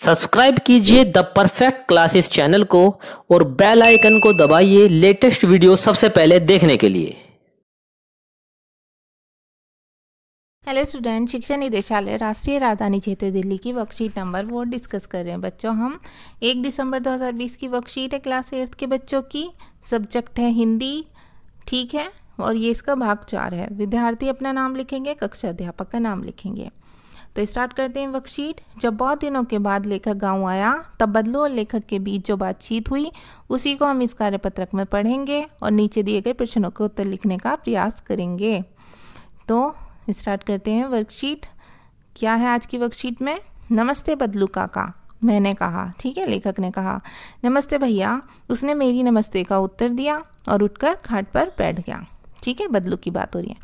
Subscribe कीजिए the perfect classes channel को और बेल आइकन को दबाइए लेटेस्ट वीडियो सबसे पहले देखने के लिए। हेलो स्टूडेंट, शिक्षा निदेशालय राष्ट्रीय राजधानी क्षेत्र दिल्ली की वर्कशीट नंबर 4 डिस्कस कर रहे हैं। बच्चों, हम 1 दिसंबर 2020 की वर्कशीट है क्लास 8 के बच्चों की। सब्जेक्ट है हिंदी, ठीक है, और ये इसका भाग 4 है। विद्यार्थी अपना नाम लिखेंगे, कक्षा अध्यापक का नाम लिखेंगे। तो स्टार्ट करते हैं वर्कशीट। जब बहुत दिनों के बाद लेखक गाँव आया तब बदलू और लेखक के बीच जो बातचीत हुई उसी को हम इस कार्यपत्रक में पढ़ेंगे और नीचे दिए गए प्रश्नों के उत्तर लिखने का प्रयास करेंगे। तो स्टार्ट करते हैं वर्कशीट। क्या है आज की वर्कशीट में? नमस्ते बदलू काका, मैंने कहा। ठीक है, लेखक ने कहा नमस्ते भैया। उसने मेरी नमस्ते का उत्तर दिया और उठकर खाट पर बैठ गया। ठीक है, बदलू की बात हो रही है।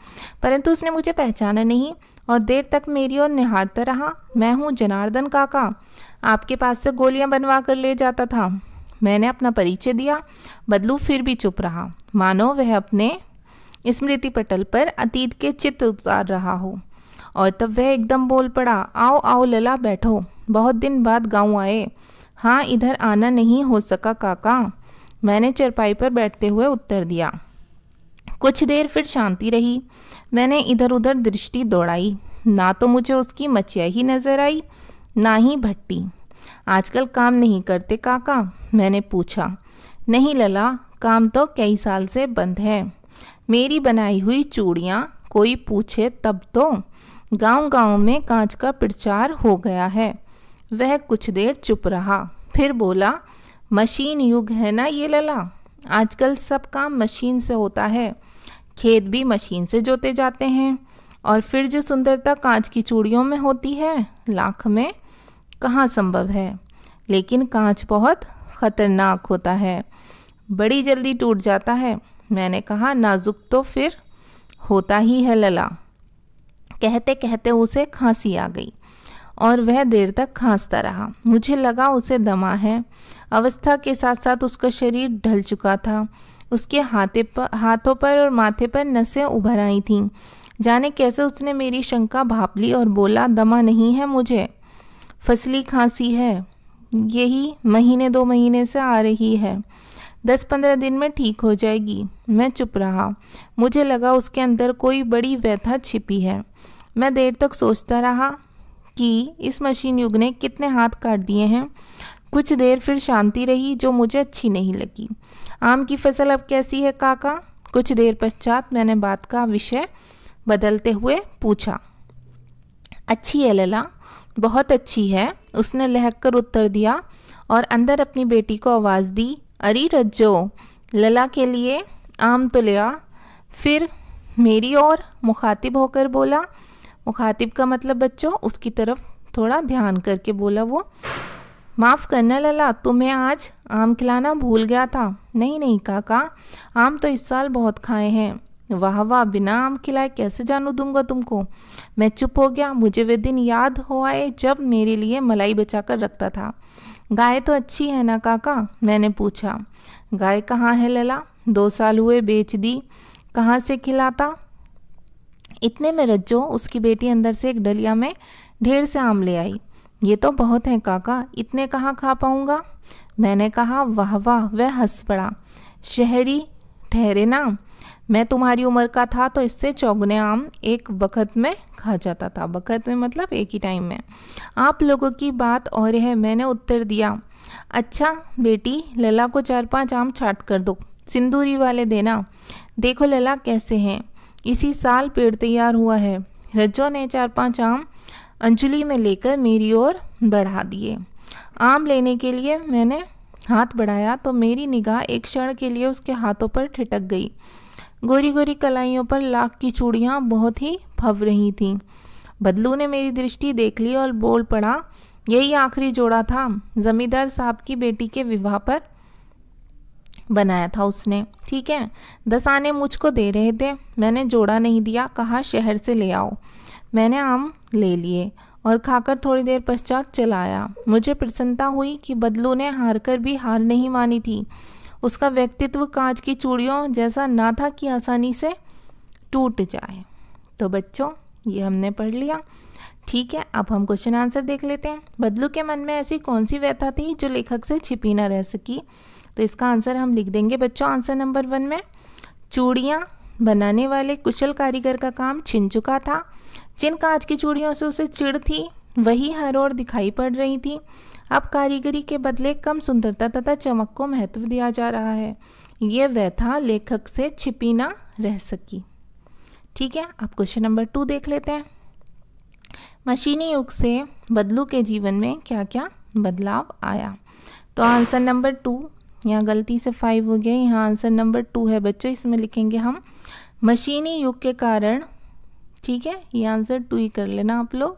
परंतु उसने मुझे पहचाना नहीं और देर तक मेरी ओर निहारता रहा। मैं हूँ जनार्दन काका, आपके पास से गोलियां बनवा कर ले जाता था। मैंने अपना परिचय दिया। बदलू फिर भी चुप रहा, मानो वह अपने स्मृति पटल पर अतीत के चित्र उतार रहा हो। और तब वह एकदम बोल पड़ा, आओ आओ लला, बैठो, बहुत दिन बाद गाँव आए। हाँ, इधर आना नहीं हो सका काका, मैंने चरपाई पर बैठते हुए उत्तर दिया। कुछ देर फिर शांति रही। मैंने इधर उधर दृष्टि दौड़ाई, ना तो मुझे उसकी मचिया ही नजर आई, ना ही भट्टी। आजकल काम नहीं करते काका? मैंने पूछा। नहीं लला, काम तो कई साल से बंद है। मेरी बनाई हुई चूड़ियाँ कोई पूछे तब तो। गांव-गांव में कांच का प्रचार हो गया है। वह कुछ देर चुप रहा, फिर बोला, मशीन युग है ना ये लला, आजकल सब काम मशीन से होता है। खेत भी मशीन से जोते जाते हैं और फिर जो सुंदरता कांच की चूड़ियों में होती है, लाख में कहाँ संभव है। लेकिन कांच बहुत खतरनाक होता है, बड़ी जल्दी टूट जाता है। मैंने कहा, नाजुक तो फिर होता ही है लला। कहते कहते उसे खांसी आ गई और वह देर तक खांसता रहा। मुझे लगा उसे दमा है। अवस्था के साथ साथ उसका शरीर ढल चुका था। उसके हाथों पर और माथे पर नसें उभर आई थीं। जाने कैसे उसने मेरी शंका भांप ली और बोला, दमा नहीं है मुझे, फसली खांसी है, यही महीने 2 महीने से आ रही है, 10-15 दिन में ठीक हो जाएगी। मैं चुप रहा। मुझे लगा उसके अंदर कोई बड़ी व्यथा छिपी है। मैं देर तक सोचता रहा कि इस मशीन युग ने कितने हाथ काट दिए हैं। कुछ देर फिर शांति रही जो मुझे अच्छी नहीं लगी। आम की फसल अब कैसी है काका? कुछ देर पश्चात मैंने बात का विषय बदलते हुए पूछा। अच्छी है लला, बहुत अच्छी है, उसने लहक कर उत्तर दिया और अंदर अपनी बेटी को आवाज़ दी, अरे रज्जो, लला के लिए आम तो ले आ। फिर मेरी ओर मुखातिब होकर बोला। मुखातिब का मतलब बच्चों, उसकी तरफ थोड़ा ध्यान करके बोला वो, माफ़ करना लला, तुम्हें आज आम खिलाना भूल गया था। नहीं नहीं काका, आम तो इस साल बहुत खाए हैं। वाह वाह, बिना आम खिलाए कैसे जानू दूंगा तुमको। मैं चुप हो गया। मुझे वे दिन याद हो आए जब मेरे लिए मलाई बचा कर रखता था। गाय तो अच्छी है ना काका? मैंने पूछा। गाय कहाँ है लला? 2 साल हुए बेच दी, कहाँ से खिलाता। इतने में रज्जो, उसकी बेटी, अंदर से एक डलिया में ढेर से आम ले आई। ये तो बहुत हैं काका, इतने कहाँ खा पाऊँगा। मैंने कहा, वाह वाह। वह हंस पड़ा। शहरी ठहरे ना, मैं तुम्हारी उम्र का था तो इससे चौगुने आम एक वक्त में खा जाता था। वक्त में मतलब एक ही टाइम में। आप लोगों की बात और है, मैंने उत्तर दिया। अच्छा बेटी, लला को 4-5 आम छाट कर दो, सिंदूरी वाले देना। देखो लला कैसे हैं, इसी साल पेड़ तैयार हुआ है। रज्जो ने 4-5 आम अंजलि में लेकर मेरी ओर बढ़ा दिए। आम लेने के लिए मैंने हाथ बढ़ाया तो मेरी निगाह एक क्षण के लिए उसके हाथों पर ठिठक गई। गोरी गोरी कलाइयों पर लाख की चूड़ियाँ बहुत ही फव रही थीं। बदलू ने मेरी दृष्टि देख ली और बोल पड़ा, यही आखिरी जोड़ा था, जमींदार साहब की बेटी के विवाह पर बनाया था उसने। ठीक है, 10 आने मुझको दे रहे थे, मैंने जोड़ा नहीं दिया, कहा शहर से ले आओ। मैंने आम ले लिए और खाकर थोड़ी देर पश्चात चला आया। मुझे प्रसन्नता हुई कि बदलू ने हार कर भी हार नहीं मानी थी। उसका व्यक्तित्व कांच की चूड़ियों जैसा ना था कि आसानी से टूट जाए। तो बच्चों, ये हमने पढ़ लिया। ठीक है, अब हम क्वेश्चन आंसर देख लेते हैं। बदलू के मन में ऐसी कौन सी व्यथा थी जो लेखक से छिपी ना रह सकी? तो इसका आंसर हम लिख देंगे बच्चों आंसर नंबर 1 में, चूड़ियाँ बनाने वाले कुशल कारीगर का काम छिन चुका था। जिन कांच की चूड़ियों से उसे चिढ़ थी वही हर ओर दिखाई पड़ रही थी। अब कारीगरी के बदले कम सुंदरता तथा चमक को महत्व दिया जा रहा है। ये व्यथा लेखक से छिपी ना रह सकी। ठीक है, अब क्वेश्चन नंबर 2 देख लेते हैं। मशीनी युग से बदलू के जीवन में क्या क्या बदलाव आया? तो आंसर नंबर 2, यहाँ गलती से 5 हो गया, यहाँ आंसर नंबर 2 है बच्चों। इसमें लिखेंगे हम मशीनी युग के कारण। ठीक है, ये आंसर 2 ही कर लेना आप लोग।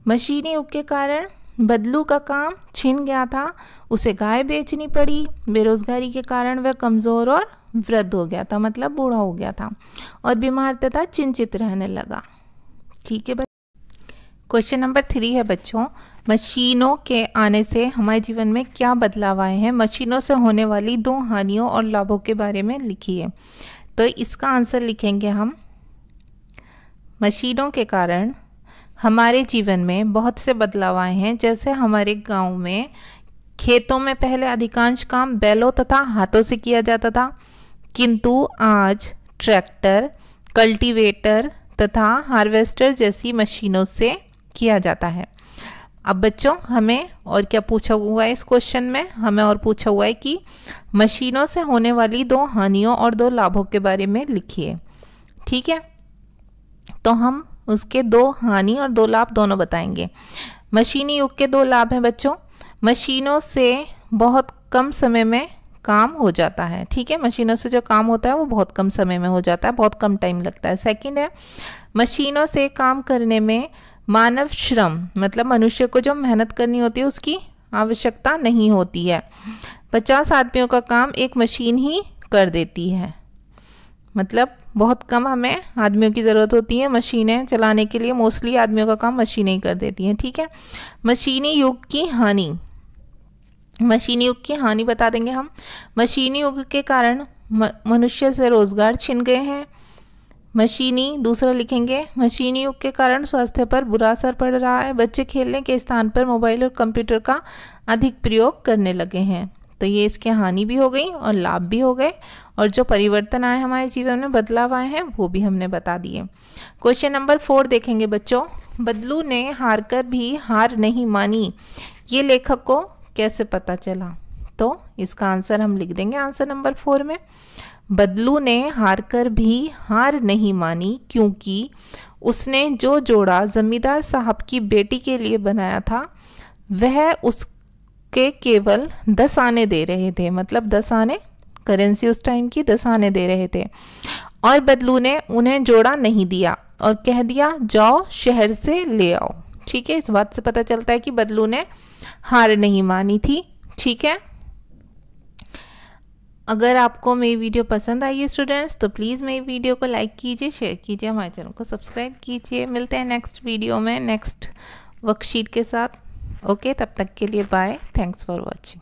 मशीनी युग के कारण बदलू का काम छिन गया था, उसे गाय बेचनी पड़ी। बेरोजगारी के कारण वह कमज़ोर और वृद्ध हो गया था, मतलब बूढ़ा हो गया था और बीमार तथा चिंतित रहने लगा। ठीक है क्वेश्चन नंबर 3 है बच्चों, मशीनों के आने से हमारे जीवन में क्या बदलाव आए हैं? मशीनों से होने वाली 2 हानियों और लाभों के बारे में लिखिए। तो इसका आंसर लिखेंगे हम, मशीनों के कारण हमारे जीवन में बहुत से बदलाव आए हैं। जैसे हमारे गांव में खेतों में पहले अधिकांश काम बैलों तथा हाथों से किया जाता था, किंतु आज ट्रैक्टर, कल्टीवेटर तथा हार्वेस्टर जैसी मशीनों से किया जाता है। अब बच्चों हमें और क्या पूछा हुआ है इस क्वेश्चन में? हमें और पूछा हुआ है कि मशीनों से होने वाली 2 हानियों और 2 लाभों के बारे में लिखिए। ठीक है, तो हम उसके 2 हानि और 2 लाभ दोनों बताएंगे। मशीनी युग के 2 लाभ हैं बच्चों, मशीनों से बहुत कम समय में काम हो जाता है। ठीक है, मशीनों से जो काम होता है वो बहुत कम समय में हो जाता है, बहुत कम टाइम लगता है। सेकंड है, मशीनों से काम करने में मानव श्रम, मतलब मनुष्य को जो मेहनत करनी होती है उसकी आवश्यकता नहीं होती है। 50 आदमियों का काम एक मशीन ही कर देती है, मतलब बहुत कम हमें आदमियों की ज़रूरत होती है मशीनें चलाने के लिए। मोस्टली आदमियों का काम मशीनें ही कर देती हैं। ठीक है, मशीनी युग की हानि, मशीनी युग की हानि बता देंगे हम। मशीनी युग के कारण मनुष्य से रोजगार छिन गए हैं। मशीनी, दूसरा लिखेंगे, मशीनी युग के कारण स्वास्थ्य पर बुरा असर पड़ रहा है। बच्चे खेलने के स्थान पर मोबाइल और कंप्यूटर का अधिक प्रयोग करने लगे हैं। तो ये इसके हानि भी हो गई और लाभ भी हो गए, और जो परिवर्तन आए हमारे जीवन में, बदलाव आए हैं, वो भी हमने बता दिए। क्वेश्चन नंबर 4 देखेंगे बच्चों, बदलू ने हार कर भी हार नहीं मानी, ये लेखक को कैसे पता चला? तो इसका आंसर हम लिख देंगे आंसर नंबर 4 में, बदलू ने हार कर भी हार नहीं मानी क्योंकि उसने जो जोड़ा जमींदार साहब की बेटी के लिए बनाया था वह उसके केवल 10 आने दे रहे थे, मतलब 10 आने करेंसी उस टाइम की 10 आने दे रहे थे, और बदलू ने उन्हें जोड़ा नहीं दिया और कह दिया जाओ शहर से ले आओ। ठीक है, इस बात से पता चलता है कि बदलू ने हार नहीं मानी थी। ठीक है, अगर आपको मेरी वीडियो पसंद आई है स्टूडेंट्स, तो प्लीज़ मेरी वीडियो को लाइक कीजिए, शेयर कीजिए, हमारे चैनल को सब्सक्राइब कीजिए। मिलते हैं नेक्स्ट वीडियो में नेक्स्ट वर्कशीट के साथ। ओके, तब तक के लिए बाय, थैंक्स फॉर वॉचिंग।